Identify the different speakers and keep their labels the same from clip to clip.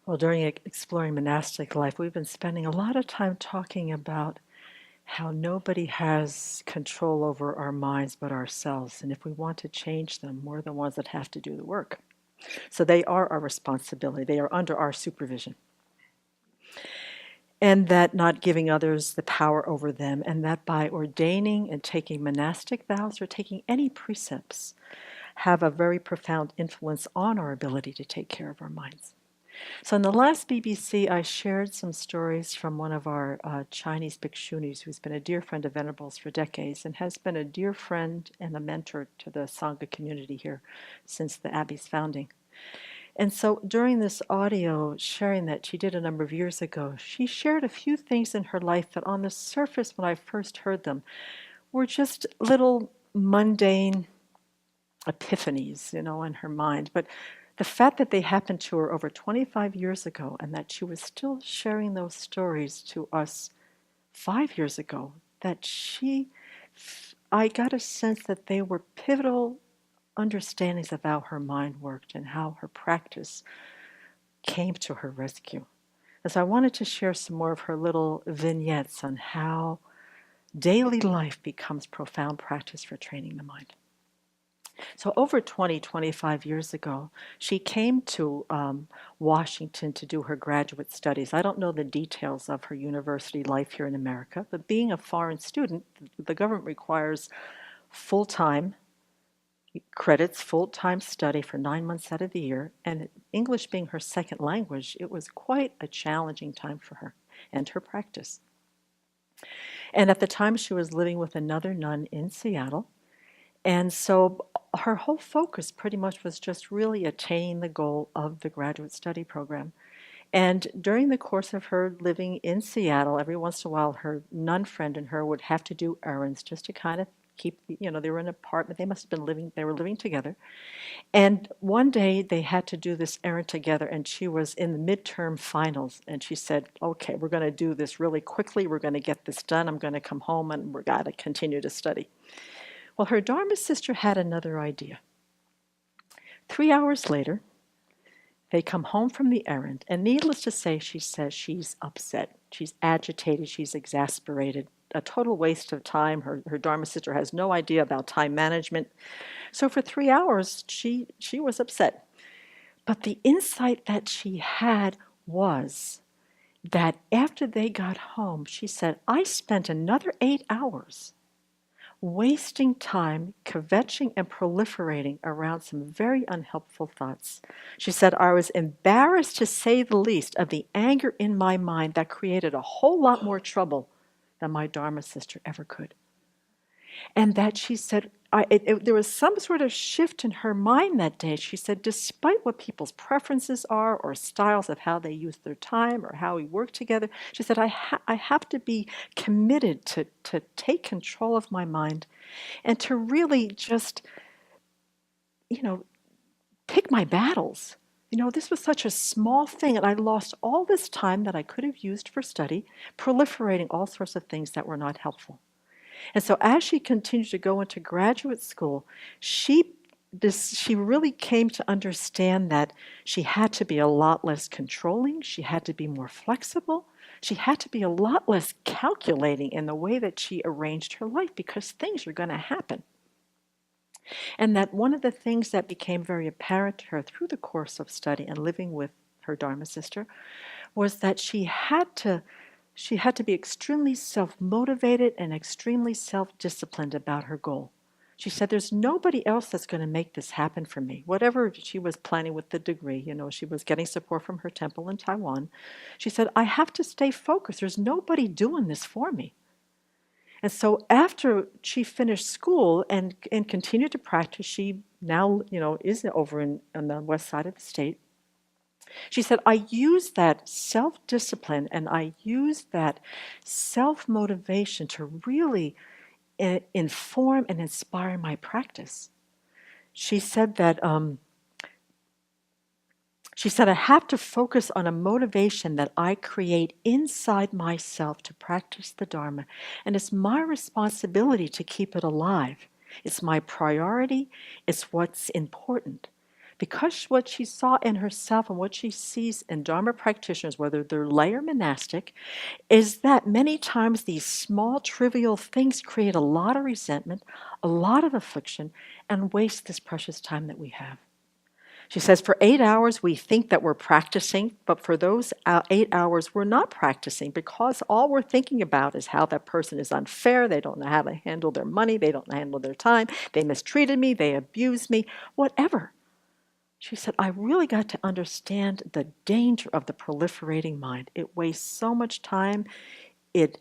Speaker 1: Well, during Exploring Monastic Life, we've been spending a lot of time talking about how nobody has control over our minds but ourselves. And if we want to change them, we're the ones that have to do the work. So they are our responsibility, they are under our supervision. And that not giving others the power over them, and that by ordaining and taking monastic vows or taking any precepts, have a very profound influence on our ability to take care of our minds. So in the last BBC, I shared some stories from one of our Chinese bhikshunis who's been a dear friend of Venerable's for decades and has been a dear friend and a mentor to the Sangha community here since the Abbey's founding. And so during this audio sharing that she did a number of years ago, she shared a few things in her life that on the surface, when I first heard them, were just little mundane epiphanies, in her mind. But the fact that they happened to her over 25 years ago and that she was still sharing those stories to us 5 years ago, I got a sense that they were pivotal understandings of how her mind worked and how her practice came to her rescue. And so I wanted to share some more of her little vignettes on how daily life becomes profound practice for training the mind. So over 20, 25 years ago, she came to Washington to do her graduate studies. I don't know the details of her university life here in America, but being a foreign student, the government requires full-time credits, full-time study for 9 months out of the year, and English being her second language, it was quite a challenging time for her and her practice. And at the time, she was living with another nun in Seattle, and so her whole focus pretty much was just really attaining the goal of the graduate study program. And during the course of her living in Seattle, every once in a while, her nun friend and her would have to do errands just to kind of keep, they were in an apartment. They were living together. And one day they had to do this errand together, and she was in the midterm finals. And she said, okay, we're going to do this really quickly. We're going to get this done. I'm going to come home and we're going to continue to study. Well, her Dharma sister had another idea. 3 hours later, they come home from the errand, and needless to say, she says she's upset. She's agitated. She's exasperated. A total waste of time. Her Dharma sister has no idea about time management. So for 3 hours, she was upset. But the insight that she had was that after they got home, she said, I spent another 8 hours wasting time kvetching and proliferating around some very unhelpful thoughts. She said, I was embarrassed to say the least of the anger in my mind that created a whole lot more trouble than my Dharma sister ever could. And that she said, there was some sort of shift in her mind that day. She said, despite what people's preferences are or styles of how they use their time or how we work together, she said, I have to be committed to take control of my mind and to really just, pick my battles. This was such a small thing, and I lost all this time that I could have used for study, proliferating all sorts of things that were not helpful. And so as she continued to go into graduate school, she really came to understand that she had to be a lot less controlling, she had to be more flexible, she had to be a lot less calculating in the way that she arranged her life because things are going to happen. And that one of the things that became very apparent to her through the course of study and living with her Dharma sister was that she had to be extremely self-motivated and extremely self-disciplined about her goal. She said, there's nobody else that's going to make this happen for me. Whatever she was planning with the degree, she was getting support from her temple in Taiwan. She said, I have to stay focused. There's nobody doing this for me. And so after she finished school and continued to practice, she now, is over on the west side of the state. She said, I use that self-discipline and I use that self-motivation to really inform and inspire my practice. She said that I have to focus on a motivation that I create inside myself to practice the Dharma, and it's my responsibility to keep it alive. It's my priority. It's what's important. Because what she saw in herself and what she sees in Dharma practitioners, whether they're lay or monastic, is that many times these small, trivial things create a lot of resentment, a lot of affliction, and waste this precious time that we have. She says, for 8 hours, we think that we're practicing, but for those 8 hours, we're not practicing because all we're thinking about is how that person is unfair. They don't know how to handle their money. They don't handle their time. They mistreated me. They abused me, whatever. She said, I really got to understand the danger of the proliferating mind. It wastes so much time. It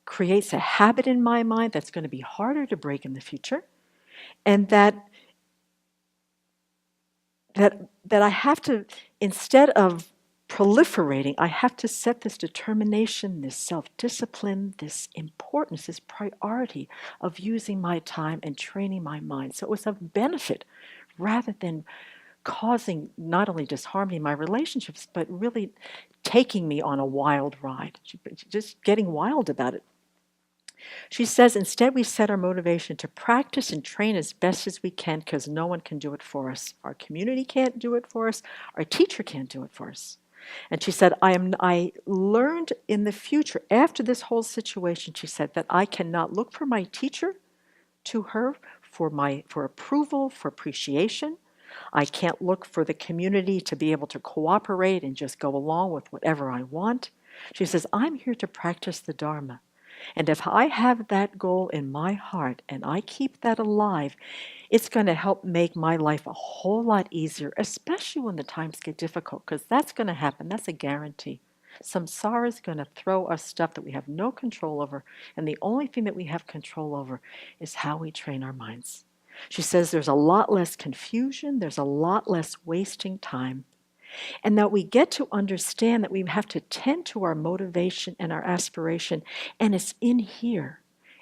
Speaker 1: creates a habit in my mind that's going to be harder to break in the future. And that I have to, instead of proliferating, I have to set this determination, this self-discipline, this importance, this priority of using my time and training my mind. So it was of benefit rather than causing not only disharmony in my relationships, but really taking me on a wild ride, just getting wild about it. She says, instead we set our motivation to practice and train as best as we can because no one can do it for us. Our community can't do it for us. Our teacher can't do it for us. And she said, I learned in the future, after this whole situation, she said, that I cannot look for my teacher to her for approval, for appreciation. I can't look for the community to be able to cooperate and just go along with whatever I want. She says, I'm here to practice the Dharma. And if I have that goal in my heart and I keep that alive, it's going to help make my life a whole lot easier, especially when the times get difficult, because that's going to happen. That's a guarantee. Samsara is going to throw us stuff that we have no control over, and the only thing that we have control over is how we train our minds. She says there's a lot less confusion, there's a lot less wasting time, and that we get to understand that we have to tend to our motivation and our aspiration, and it's in here.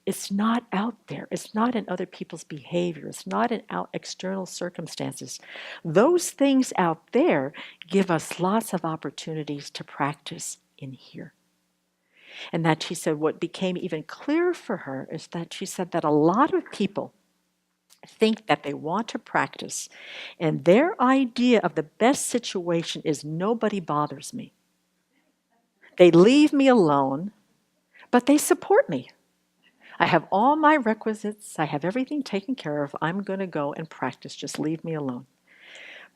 Speaker 1: It's not out there. It's not in other people's behavior. It's not in external circumstances. Those things out there give us lots of opportunities to practice in here. And that she said what became even clearer for her is that she said that a lot of people think that they want to practice, and their idea of the best situation is nobody bothers me. They leave me alone, but they support me. I have all my requisites. I have everything taken care of. I'm going to go and practice. Just leave me alone.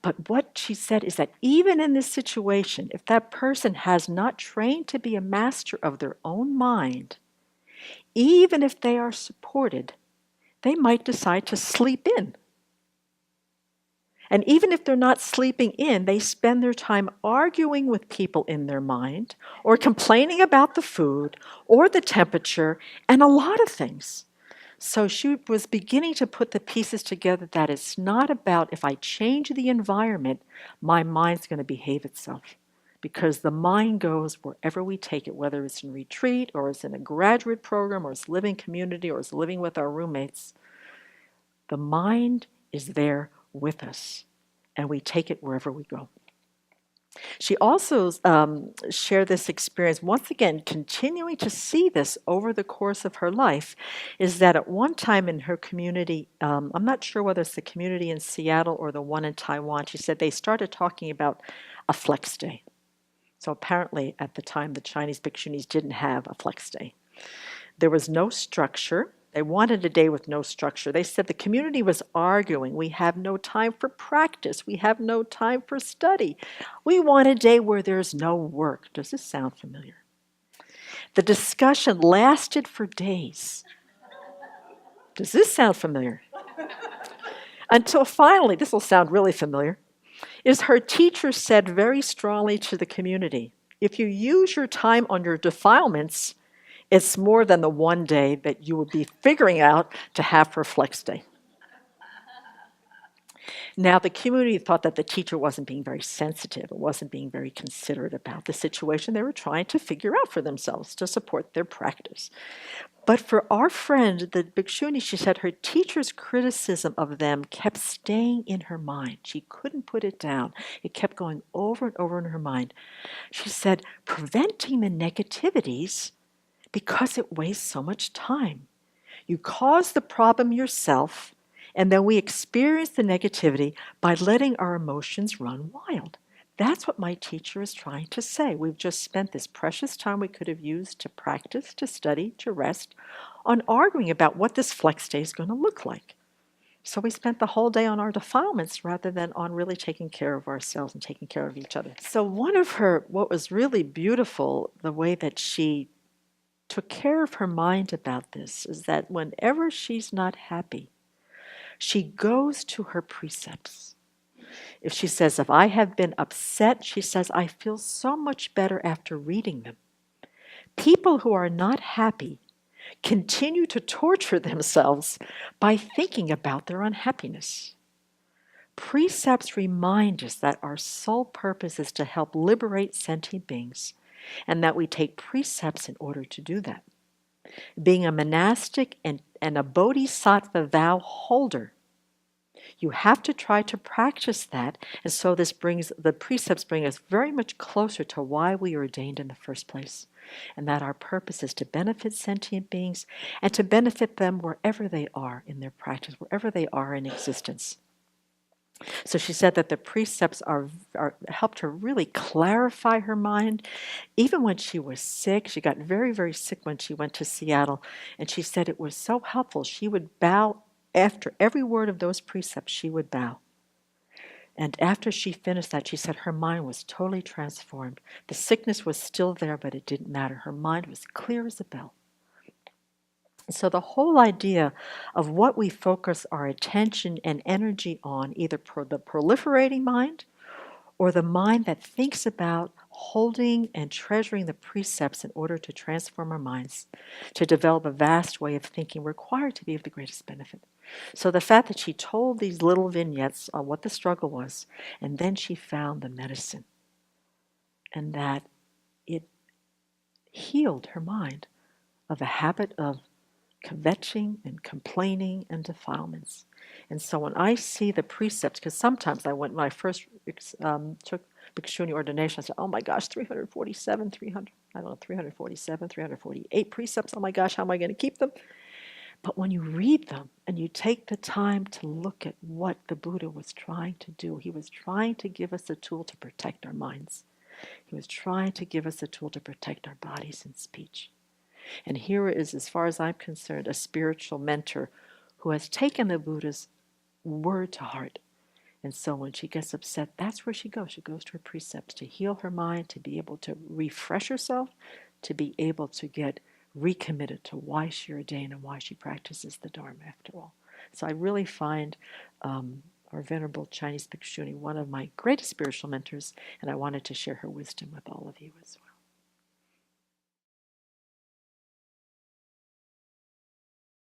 Speaker 1: But what she said is that even in this situation, if that person has not trained to be a master of their own mind, even if they are supported, they might decide to sleep in. And even if they're not sleeping in, they spend their time arguing with people in their mind, or complaining about the food, or the temperature, and a lot of things. So she was beginning to put the pieces together that it's not about if I change the environment, my mind's going to behave itself. Because the mind goes wherever we take it, whether it's in retreat, or it's in a graduate program, or it's living community, or it's living with our roommates. The mind is there with us, and we take it wherever we go. She also shared this experience, once again, continuing to see this over the course of her life, is that at one time in her community, I'm not sure whether it's the community in Seattle or the one in Taiwan, she said they started talking about a flex day. So apparently at the time the Chinese bhikshunis didn't have a flex day. There was no structure. They wanted a day with no structure. They said the community was arguing. We have no time for practice. We have no time for study. We want a day where there's no work. Does this sound familiar? The discussion lasted for days. Does this sound familiar? Until finally, this will sound really familiar, is her teacher said very strongly to the community, if you use your time on your defilements, it's more than the one day that you would be figuring out to have for flex day. Now, the community thought that the teacher wasn't being very sensitive. It wasn't being very considerate about the situation they were trying to figure out for themselves to support their practice. But for our friend, the bhikshuni, she said her teacher's criticism of them kept staying in her mind. She couldn't put it down. It kept going over and over in her mind. She said, preventing the negativities because it wastes so much time. You cause the problem yourself, And then we experience the negativity by letting our emotions run wild. That's what my teacher is trying to say. We've just spent this precious time we could have used to practice, to study, to rest, on arguing about what this flex day is going to look like. So we spent the whole day on our defilements rather than on really taking care of ourselves and taking care of each other. So what was really beautiful, the way that she took care of her mind about this, is that whenever she's not happy, she goes to her precepts. If she says, if I have been upset, she says, I feel so much better after reading them. People who are not happy continue to torture themselves by thinking about their unhappiness. Precepts remind us that our sole purpose is to help liberate sentient beings, and that we take precepts in order to do that. Being a monastic and a bodhisattva vow holder, you have to try to practice that, and so the precepts bring us very much closer to why we are ordained in the first place, and that our purpose is to benefit sentient beings and to benefit them wherever they are in their practice, wherever they are in existence. So she said that the precepts helped her really clarify her mind. Even when she was sick, she got very, very sick when she went to Seattle, and she said it was so helpful. She would bow after every word of those precepts, she would bow. And after she finished that, she said her mind was totally transformed. The sickness was still there, but it didn't matter. Her mind was clear as a bell. So the whole idea of what we focus our attention and energy on, either the proliferating mind or the mind that thinks about holding and treasuring the precepts in order to transform our minds, to develop a vast way of thinking, required to be of the greatest benefit. So the fact that she told these little vignettes on what the struggle was, and then she found the medicine, and that it healed her mind of a habit of kvetching and complaining and defilements. And so when I see the precepts, because sometimes when I first took Bhikshuni ordination, I said, oh my gosh, 347, 348 precepts, oh my gosh, how am I going to keep them? But when you read them and you take the time to look at what the Buddha was trying to do, he was trying to give us a tool to protect our minds. He was trying to give us a tool to protect our bodies and speech. And here is, as far as I'm concerned, a spiritual mentor who has taken the Buddha's word to heart. And so when she gets upset, that's where she goes. She goes to her precepts to heal her mind, to be able to refresh herself, to be able to get recommitted to why she ordained and why she practices the Dharma after all. So I really find our Venerable Chinese Bhikshuni one of my greatest spiritual mentors, and I wanted to share her wisdom with all of you as well.